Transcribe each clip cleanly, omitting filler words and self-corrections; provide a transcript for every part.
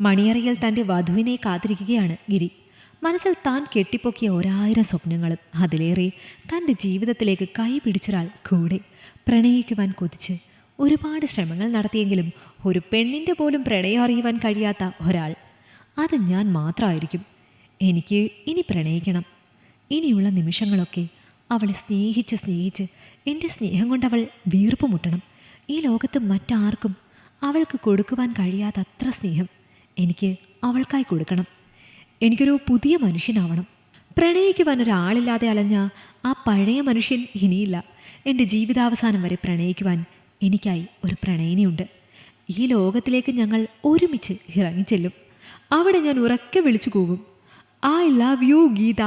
മണിയറയിൽ തൻ്റെ വധുവിനെ കാത്തിരിക്കുകയാണ് ഗിരി. മനസ്സിൽ താൻ കെട്ടിപ്പൊക്കിയ 1000 സ്വപ്നങ്ങളും അതിലേറെ തൻ്റെ ജീവിതത്തിലേക്ക് കൈ പിടിച്ചൊരാൾ കൂടെ പ്രണയിക്കുവാൻ കൊതിച്ച് ഒരുപാട് ശ്രമങ്ങൾ നടത്തിയെങ്കിലും ഒരു പെണ്ണിൻ്റെ പോലും പ്രണയം അറിയുവാൻ കഴിയാത്ത ഒരാൾ. അത് ഞാൻ മാത്രമായിരിക്കും. എനിക്ക് ഇനി പ്രണയിക്കണം. ഇനിയുള്ള നിമിഷങ്ങളൊക്കെ അവളെ സ്നേഹിച്ച് എൻ്റെ സ്നേഹം കൊണ്ടവൾ വീർപ്പ് മുട്ടണം. ഈ ലോകത്ത് മറ്റാർക്കും അവൾക്ക് കൊടുക്കുവാൻ കഴിയാത്തത്ര സ്നേഹം എനിക്ക് അവൾക്കായി കൊടുക്കണം. എനിക്കൊരു പുതിയ മനുഷ്യനാവണം. പ്രണയിക്കുവാൻ ഒരാളില്ലാതെ അലഞ്ഞ ആ പഴയ മനുഷ്യൻ ഇനിയില്ല. എൻ്റെ ജീവിതാവസാനം വരെ പ്രണയിക്കുവാൻ എനിക്കായി ഒരു പ്രണയിനിയുണ്ട്. ഈ ലോകത്തിലേക്ക് ഞങ്ങൾ ഒരുമിച്ച് ഇറങ്ങിച്ചെല്ലും. അവിടെ ഞാൻ ഉറക്കെ വിളിച്ചു കൂകും, ഐ ലവ് യു ഗീത.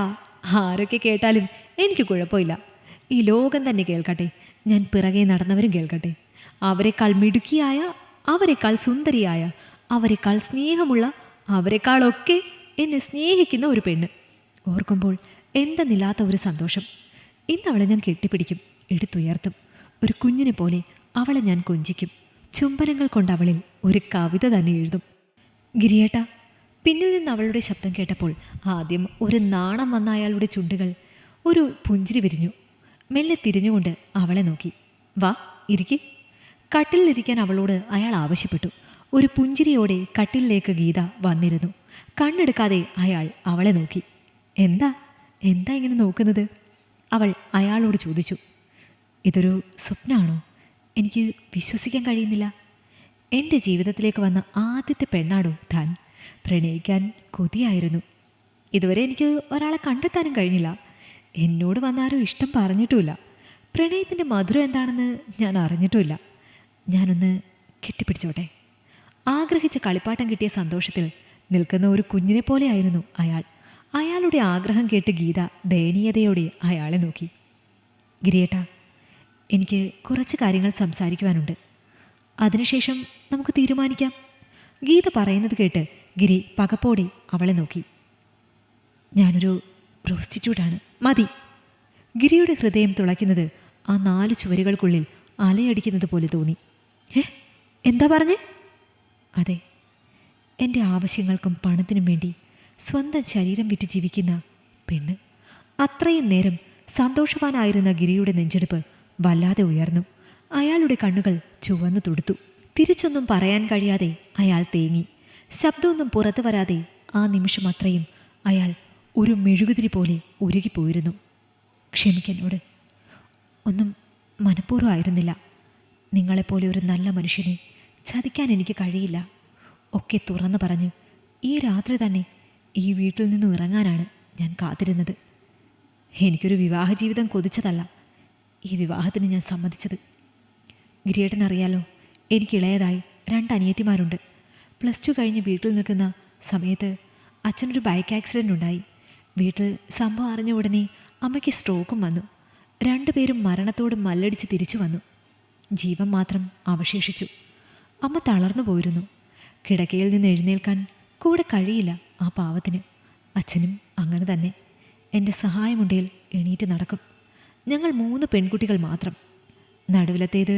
ആരൊക്കെ കേട്ടാലും എനിക്ക് കുഴപ്പമില്ല. ഈ ലോകം തന്നെ കേൾക്കട്ടെ, ഞാൻ പിറകെ നടന്നവരും കേൾക്കട്ടെ. അവരെക്കാൾ മിടുക്കിയായ, അവരെക്കാൾ സുന്ദരിയായ, അവരെക്കാൾ സ്നേഹമുള്ള, അവരെക്കാളൊക്കെ എന്നെ സ്നേഹിക്കുന്ന ഒരു പെണ്ണ്. ഓർക്കുമ്പോൾ എന്തെന്നില്ലാത്ത ഒരു സന്തോഷം. ഇന്നവളെ ഞാൻ കെട്ടിപ്പിടിക്കും, എടുത്തുയർത്തും. ഒരു കുഞ്ഞിനെ പോലെ അവളെ ഞാൻ കൊഞ്ചിക്കും. ചുംബനങ്ങൾ കൊണ്ട് അവളിൽ ഒരു കവിത തന്നെ എഴുതും. ഗിരിയേട്ട. പിന്നിൽ നിന്ന് അവളുടെ ശബ്ദം കേട്ടപ്പോൾ ആദ്യം ഒരു നാണം വന്ന അയാളുടെ ചുണ്ടുകൾ ഒരു പുഞ്ചിരി വിരിഞ്ഞു. മെല്ലെ തിരിഞ്ഞുകൊണ്ട് അവളെ നോക്കി. വാ, ഇരിക്ക്. കട്ടിലിരിക്കാൻ അവളോട് അയാൾ ആവശ്യപ്പെട്ടു. ഒരു പുഞ്ചിരിയോടെ കട്ടിലിലേക്ക് ഗീത വന്നിരുന്നു. കണ്ണെടുക്കാതെ അയാൾ അവളെ നോക്കി. എന്താ ഇങ്ങനെ നോക്കുന്നത്? അവൾ അയാളോട് ചോദിച്ചു. ഇതൊരു സ്വപ്നമാണോ? എനിക്ക് വിശ്വസിക്കാൻ കഴിയുന്നില്ല. എൻ്റെ ജീവിതത്തിലേക്ക് വന്ന ആദ്യത്തെ പെണ്ണാടോ താൻ. പ്രണയിക്കാൻ കൊതിയായിരുന്നു. ഇതുവരെ എനിക്ക് ഒരാളെ കണ്ടെത്താനും കഴിഞ്ഞില്ല. എന്നോട് വന്നാരും ഇഷ്ടം പറഞ്ഞിട്ടുമില്ല. പ്രണയത്തിൻ്റെ മധുരം എന്താണെന്ന് ഞാൻ അറിഞ്ഞിട്ടുമില്ല. ഞാനൊന്ന് കെട്ടിപ്പിടിച്ചോട്ടെ. ആഗ്രഹിച്ച കളിപ്പാട്ടം കിട്ടിയ സന്തോഷത്തിൽ നിൽക്കുന്ന ഒരു കുഞ്ഞിനെ പോലെയായിരുന്നു അയാൾ. അയാളുടെ ആഗ്രഹം കേട്ട് ഗീത ദയനീയതയോടെ അയാളെ നോക്കി. ഗിരിയേട്ട, എനിക്ക് കുറച്ച് കാര്യങ്ങൾ സംസാരിക്കുവാനുണ്ട്. അതിനുശേഷം നമുക്ക് തീരുമാനിക്കാം. ഗീത പറയുന്നത് കേട്ട് ഗിരി പകപ്പോടെ അവളെ നോക്കി. ഞാനൊരു പ്രോസ്റ്റിറ്റ്യൂട്ടാണ്. മതി. ഗിരിയുടെ ഹൃദയം തുളയ്ക്കുന്നത് ആ 4 ചുവരുകൾക്കുള്ളിൽ അലയടിക്കുന്നത് പോലെ തോന്നി. എന്താ പറഞ്ഞേ? അതെ, എൻ്റെ ആവശ്യങ്ങൾക്കും പണത്തിനും വേണ്ടി സ്വന്തം ശരീരം വിറ്റ് ജീവിക്കുന്ന പെണ്ണ്. അത്രയും നേരം സന്തോഷവാനായിരുന്ന ഗിരിയുടെ നെഞ്ചെടുപ്പ് വല്ലാതെ ഉയർന്നു. അയാളുടെ കണ്ണുകൾ ചുവന്നു തുടുത്തു. തിരിച്ചൊന്നും പറയാൻ കഴിയാതെ അയാൾ തേങ്ങി. ശബ്ദമൊന്നും പുറത്തു വരാതെ ആ നിമിഷം അത്രയും അയാൾ ഒരു മെഴുകുതിരി പോലെ ഉരുകിപ്പോയിരുന്നു. ക്ഷമിക്കെന്നോട്. ഒന്നും മനഃപൂർവ്വമായിരുന്നില്ല. നിങ്ങളെപ്പോലെ ഒരു നല്ല മനുഷ്യനെ ചതിക്കാൻ എനിക്ക് കഴിയില്ല. ഒക്കെ തുറന്നു പറഞ്ഞ് ഈ രാത്രി തന്നെ ഈ വീട്ടിൽ നിന്നും ഇറങ്ങാനാണ് ഞാൻ കാത്തിരുന്നത്. എനിക്കൊരു വിവാഹ ജീവിതം കൊതിച്ചതല്ല ഈ വിവാഹത്തിന് ഞാൻ സമ്മതിച്ചത്. ഗിരിയേട്ടനറിയാലോ, എനിക്കിളയതായി 2 അനിയത്തിമാരുണ്ട്. +2 കഴിഞ്ഞ് വീട്ടിൽ നിൽക്കുന്ന സമയത്ത് അച്ഛനൊരു ബൈക്ക് ആക്സിഡൻ്റ് ഉണ്ടായി. വീട്ടിൽ സംഭവം അറിഞ്ഞ ഉടനെ അമ്മയ്ക്ക് സ്ട്രോക്കും വന്നു. 2 പേരും മരണത്തോട് മല്ലടിച്ച് തിരിച്ചു വന്നു. ജീവൻ മാത്രം അവശേഷിച്ചു. അമ്മ തളർന്നു പോയിരുന്നു. കിടക്കയിൽ നിന്ന് എഴുന്നേൽക്കാൻ കൂടെ കഴിയില്ല ആ പാവത്തിന്. അച്ഛനും അങ്ങനെ തന്നെ. എൻ്റെ സഹായമുണ്ടേൽ എണീറ്റ് നടക്കും. ഞങ്ങൾ 3 പെൺകുട്ടികൾ മാത്രം. നടുവിലത്തേത്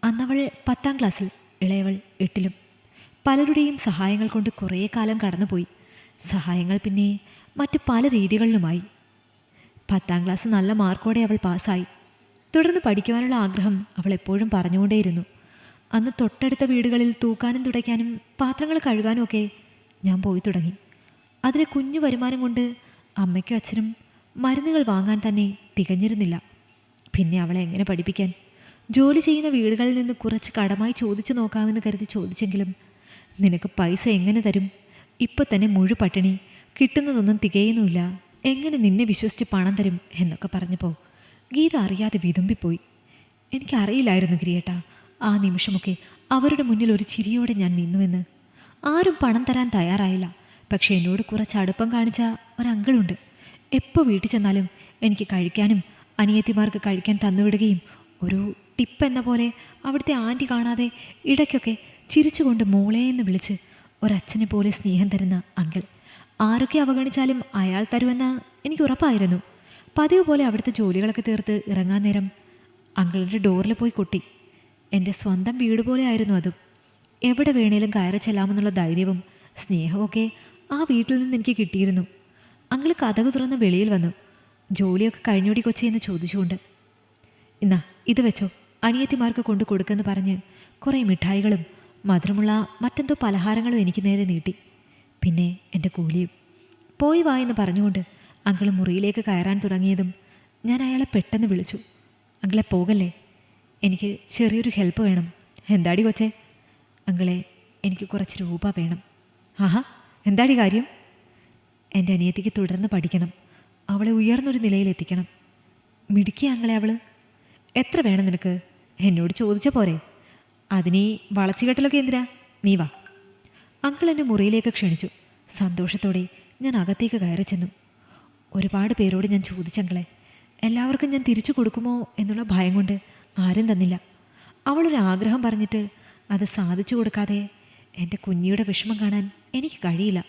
അന്നവൾ 10ാം ക്ലാസ്സിൽ, ഇളയവൾ 8ലും. പലരുടെയും സഹായങ്ങൾ കൊണ്ട് കുറേ കാലം കടന്നുപോയി. സഹായങ്ങൾ പിന്നെ മറ്റു പല രീതികളിലുമായി. 10ാം ക്ലാസ് നല്ല മാർക്കോടെ അവൾ പാസ്സായി. തുടർന്ന് പഠിക്കുവാനുള്ള ആഗ്രഹം അവൾ എപ്പോഴും പറഞ്ഞുകൊണ്ടേയിരുന്നു. അന്ന് തൊട്ടടുത്ത വീടുകളിൽ തൂക്കാനും തുടയ്ക്കാനും പാത്രങ്ങൾ കഴുകാനും ഒക്കെ ഞാൻ പോയി തുടങ്ങി. അതിലെ കുഞ്ഞു വരുമാനം കൊണ്ട് അമ്മയ്ക്കും അച്ഛനും മരുന്നുകൾ വാങ്ങാൻ തന്നെ തികഞ്ഞിരുന്നില്ല. പിന്നെ അവളെ എങ്ങനെ പഠിപ്പിക്കാൻ? ജോലി ചെയ്യുന്ന വീടുകളിൽ നിന്ന് കുറച്ച് കടമായി ചോദിച്ചു നോക്കാമെന്ന് കരുതി ചോദിച്ചെങ്കിലും നിനക്ക് പൈസ എങ്ങനെ തരും? ഇപ്പം തന്നെ പട്ടിണി, കിട്ടുന്നതൊന്നും തികയുന്നുമില്ല, എങ്ങനെ നിന്നെ വിശ്വസിച്ച് പണം തരും എന്നൊക്കെ പറഞ്ഞപ്പോൾ ഗീത അറിയാതെ വിതുമ്പിപ്പോയി. എനിക്കറിയില്ലായിരുന്നു ഗിരിയേട്ടാ, ആ നിമിഷമൊക്കെ അവരുടെ മുന്നിൽ ഒരു ചിരിയോടെ ഞാൻ നിന്നുവെന്ന്. ആരും പണം തരാൻ തയ്യാറായില്ല. പക്ഷേ എന്നോട് കുറച്ച് അടുപ്പം കാണിച്ച ഒരങ്കിളുണ്ട്. എപ്പോൾ വീട്ടിൽ ചെന്നാലും എനിക്ക് കഴിക്കാനും അനിയത്തിമാർക്ക് കഴിക്കാൻ തന്നുവിടുകയും ഒരു ടിപ്പ് എന്ന പോലെ അവിടുത്തെ ആൻറ്റി കാണാതെ ഇടയ്ക്കൊക്കെ ചിരിച്ചുകൊണ്ട് മോളേന്ന് വിളിച്ച് ഒരച്ഛനെ പോലെ സ്നേഹം തരുന്ന അങ്കിൾ. ആരൊക്കെ അവഗണിച്ചാലും അയാൾ തരുമെന്ന് എനിക്ക് ഉറപ്പായിരുന്നു. പതിവ് പോലെ അവിടുത്തെ ജോലികളൊക്കെ തീർത്ത് ഇറങ്ങാൻ നേരം അങ്കിളിൻ്റെ ഡോറിൽ പോയി കൊട്ടി. എൻ്റെ സ്വന്തം വീട് പോലെ ആയിരുന്നു അതും. എവിടെ വേണേലും കയറി ചെല്ലാമെന്നുള്ള ധൈര്യവും സ്നേഹമൊക്കെ ആ വീട്ടിൽ നിന്ന് എനിക്ക് കിട്ടിയിരുന്നു. അങ്കിള് കതക് തുറന്ന് വെളിയിൽ വന്നു. ജോലിയൊക്കെ കഴിഞ്ഞോടി കൊച്ചേ എന്ന് ചോദിച്ചുകൊണ്ട്. ഇന്നാ ഇത് വെച്ചോ, അനിയത്തിമാർക്ക് കൊണ്ട് കൊടുക്കെന്ന് പറഞ്ഞ് കുറേ മിഠായികളും മധുരമുള്ള മറ്റെന്തോ പലഹാരങ്ങളും എനിക്ക് നേരെ നീട്ടി. പിന്നെ എൻ്റെ കൂലിയും. പോയി വായെന്ന് പറഞ്ഞുകൊണ്ട് അങ്കിള് മുറിയിലേക്ക് കയറാൻ തുടങ്ങിയതും ഞാൻ അയാളെ പെട്ടെന്ന് വിളിച്ചു. അങ്കിളെ പോകല്ലേ, എനിക്ക് ചെറിയൊരു ഹെൽപ്പ് വേണം. എന്താടി കൊച്ചേ? അങ്കിളെ, എനിക്ക് കുറച്ച് രൂപ വേണം. ആഹാ, എന്താടി കാര്യം? എൻ്റെ അനിയത്തിക്ക് തുടർന്ന് പഠിക്കണം. അവളെ ഉയർന്നൊരു നിലയിലെത്തിക്കണം. മിടുക്കിയ അങ്ങളെ അവൾ. എത്ര വേണം നിനക്ക്? എന്നോട് ചോദിച്ച പോരെ? അതിനീ വളച്ചുകെട്ടലൊക്കെ എന്തിനാ? നീ വാ. അങ്കിൾ എന്നെ മുറിയിലേക്ക് ക്ഷണിച്ചു. സന്തോഷത്തോടെ ഞാൻ അകത്തേക്ക് കയറി ചെന്നു. ഒരുപാട് പേരോട് ഞാൻ ചോദിച്ചങ്ങളെ. എല്ലാവർക്കും ഞാൻ തിരിച്ചു കൊടുക്കുമോ എന്നുള്ള ഭയം കൊണ്ട് ആരും തന്നില്ല. അവളൊരാഗ്രഹം പറഞ്ഞിട്ട് അത് സാധിച്ചു കൊടുക്കാതെ എൻ്റെ കുഞ്ഞിയുടെ വിഷമം കാണാൻ എനിക്ക് കഴിയില്ല.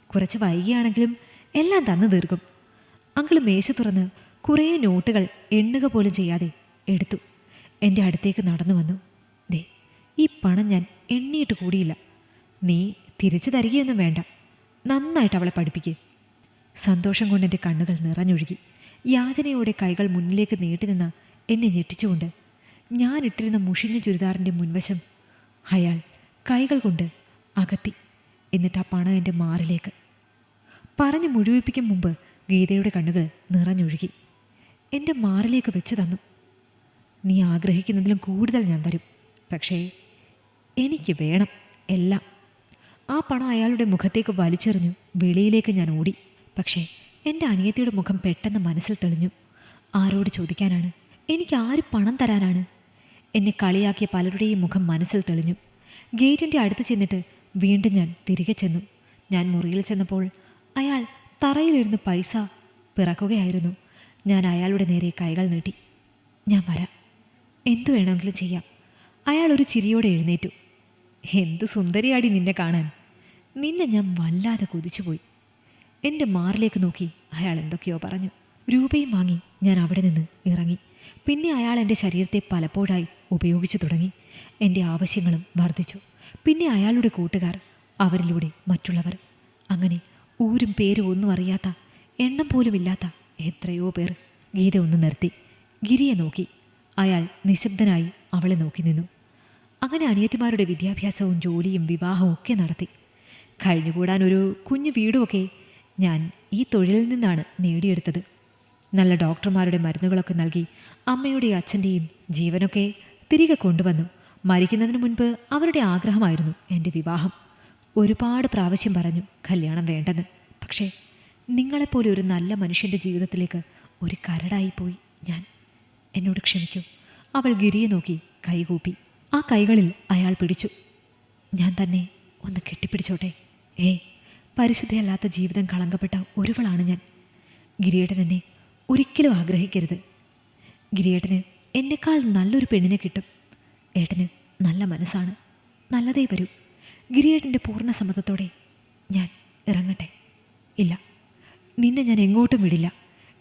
കുറച്ച് വൈകിയാണെങ്കിലും എല്ലാം തന്നു തീർക്കും. അങ്കിൾ മേശ തുറന്ന് കുറേ നോട്ടുകൾ എണ്ണുക പോലും ചെയ്യാതെ എടുത്തു. എൻ്റെ അടുത്തേക്ക് നടന്നു വന്നു. ദേ, ഈ പണം ഞാൻ എണ്ണിയിട്ട് കൂടിയില്ല. നീ തിരിച്ചു തരികയൊന്നും വേണ്ട. നന്നായിട്ട് അവളെ പഠിപ്പിക്കുക. സന്തോഷം കൊണ്ട് എൻ്റെ കണ്ണുകൾ നിറഞ്ഞൊഴുകി. യാചനയോടെ കൈകൾ മുന്നിലേക്ക് നീട്ടി നിന്ന് എന്നെ ഞെട്ടിച്ചുകൊണ്ട് ഞാനിട്ടിരുന്ന മുഷിഞ്ഞ ചുരിദാറിൻ്റെ മുൻവശം അയാൾ കൈകൾ കൊണ്ട് അകത്തി. എന്നിട്ട് ആ പണം എൻ്റെ മാറിലേക്ക് പറഞ്ഞ് മുഴുവിപ്പിക്കും മുമ്പ് ഗീതയുടെ കണ്ണുകൾ നിറഞ്ഞൊഴുകി. എൻ്റെ മാറിലേക്ക് വെച്ച് തന്നു. നീ ആഗ്രഹിക്കുന്നതിലും കൂടുതൽ ഞാൻ തരും. പക്ഷേ എനിക്ക് വേണം എല്ലാം. ആ പണം അയാളുടെ മുഖത്തേക്ക് വലിച്ചെറിഞ്ഞു വെളിയിലേക്ക് ഞാൻ ഓടി. പക്ഷേ എൻ്റെ അനിയത്തിയുടെ മുഖം പെട്ടെന്ന് മനസ്സിൽ തെളിഞ്ഞു. ആരോട് ചോദിക്കാനാണ്? എനിക്ക് ആര് പണം തരാനാണ്? എന്നെ കളിയാക്കിയ പലരുടെയും മുഖം മനസ്സിൽ തെളിഞ്ഞു. ഗേറ്റിൻ്റെ അടുത്ത് ചെന്നിട്ട് വീണ്ടും ഞാൻ തിരികെ ചെന്നു. ഞാൻ മുറിയിൽ ചെന്നപ്പോൾ അയാൾ തറയിലിരുന്ന് പൈസ പിറക്കുകയായിരുന്നു. ഞാൻ അയാളുടെ നേരെ കൈകൾ നീട്ടി. ഞാൻ വരാം, എന്തു വേണമെങ്കിലും ചെയ്യാം. അയാൾ ഒരു ചിരിയോടെ എഴുന്നേറ്റു. എന്ത് സുന്ദരിയാടി നിന്നെ കാണാൻ. നിന്നെ ഞാൻ വല്ലാതെ കൊതിച്ചുപോയി. എൻ്റെ മാറിലേക്ക് നോക്കി അയാൾ എന്തൊക്കെയോ പറഞ്ഞു. രൂപയും വാങ്ങി ഞാൻ അവിടെ നിന്ന് ഇറങ്ങി. പിന്നെ അയാൾ എൻ്റെ ശരീരത്തെ പലപ്പോഴായി ഉപയോഗിച്ചു തുടങ്ങി. എൻ്റെ ആവശ്യങ്ങളും വർദ്ധിച്ചു. പിന്നെ അയാളുടെ കൂട്ടുകാർ, അവരിലൂടെ മറ്റുള്ളവർ, അങ്ങനെ ഊരും പേരും ഒന്നും അറിയാത്ത, എണ്ണം പോലും ഇല്ലാത്ത എത്രയോ പേർ. ഗീത ഒന്ന് നിർത്തി ഗിരിയെ നോക്കി. അയാൾ നിശബ്ദനായി അവളെ നോക്കി നിന്നു. അങ്ങനെ അനിയത്തിമാരുടെ വിദ്യാഭ്യാസവും ജോലിയും വിവാഹവും ഒക്കെ നടത്തി. കഴിഞ്ഞുകൂടാൻ ഒരു കുഞ്ഞു വീടുമൊക്കെ ഞാൻ ഈ തൊഴിലിൽ നിന്നാണ് നേടിയെടുത്തത്. നല്ല ഡോക്ടർമാരുടെ മരുന്നുകളൊക്കെ നൽകി അമ്മയുടെയും അച്ഛൻ്റെയും ജീവനൊക്കെ തിരികെ കൊണ്ടുവന്നു. മരിക്കുന്നതിന് മുൻപ് അവരുടെ ആഗ്രഹമായിരുന്നു എൻ്റെ വിവാഹം. ഒരുപാട് പ്രാവശ്യം പറഞ്ഞു കല്യാണം വേണ്ടെന്ന്. പക്ഷേ നിങ്ങളെപ്പോലെ ഒരു നല്ല മനുഷ്യൻ്റെ ജീവിതത്തിലേക്ക് ഒരു കരടായിപ്പോയി ഞാൻ. എന്നോട് ക്ഷമിക്കൂ. അവൾ ഗിരിയെ നോക്കി കൈകൂപ്പി. ആ കൈകളിൽ അയാൾ പിടിച്ചു. ഞാൻ തന്നെ ഒന്ന് കെട്ടിപ്പിടിച്ചോട്ടെ? പരിശുദ്ധയല്ലാത്ത ജീവിതം കളങ്കപ്പെട്ട ഒരുവളാണ് ഞാൻ. ഗിരിയേട്ടൻ എന്നെ ഒരിക്കലും ആഗ്രഹിക്കരുത്. ഗിരിയേട്ടന് എന്നെക്കാൾ നല്ലൊരു പെണ്ണിനെ കിട്ടും. ഏട്ടന് നല്ല മനസ്സാണ്, നല്ലതേ വരൂ. ഗിരിയേട്ടൻ്റെ പൂർണ്ണ സമ്മതത്തോടെ ഞാൻ ഇറങ്ങട്ടെ? ഇല്ല, നിന്നെ ഞാൻ എങ്ങോട്ടും വിടില്ല.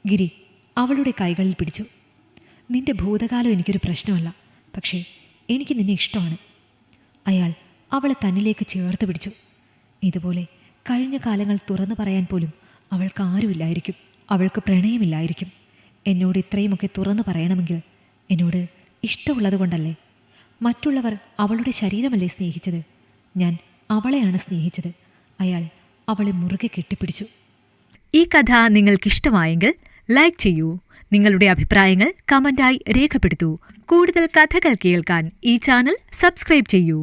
ഗിരി അവളുടെ കൈകളിൽ പിടിച്ചു. നിന്റെ ഭൂതകാലം എനിക്കൊരു പ്രശ്നമല്ല, പക്ഷേ എനിക്ക് നിന്നെ ഇഷ്ടമാണ്. അയാൾ അവളെ തന്നിലേക്ക് ചേർത്ത് പിടിച്ചു. ഇതുപോലെ കഴിഞ്ഞ കാലങ്ങൾ തുറന്നു പറയാൻ പോലും അവൾക്ക് ആരുമില്ലായിരിക്കും. അവൾക്ക് പ്രണയമില്ലായിരിക്കും. എന്നോട് ഇത്രയുമൊക്കെ തുറന്നു പറയണമെങ്കിൽ എന്നോട് ഇഷ്ടമുള്ളത് കൊണ്ടല്ലേ? മറ്റുള്ളവർ അവളുടെ ശരീരമല്ലേ സ്നേഹിച്ചത്? ഞാൻ അവളെയാണ് സ്നേഹിച്ചത്. അയാൾ അവളെ മുറുകെ കെട്ടിപ്പിടിച്ചു. ഈ കഥ നിങ്ങൾക്കിഷ്ടമായെങ്കിൽ ലൈക്ക് ചെയ്യൂ. നിങ്ങളുടെ അഭിപ്രായങ്ങൾ കമന്റായി രേഖപ്പെടുത്തൂ. കൂടുതൽ കഥകൾ കേൾക്കാൻ ഈ ചാനൽ സബ്സ്ക്രൈബ് ചെയ്യൂ.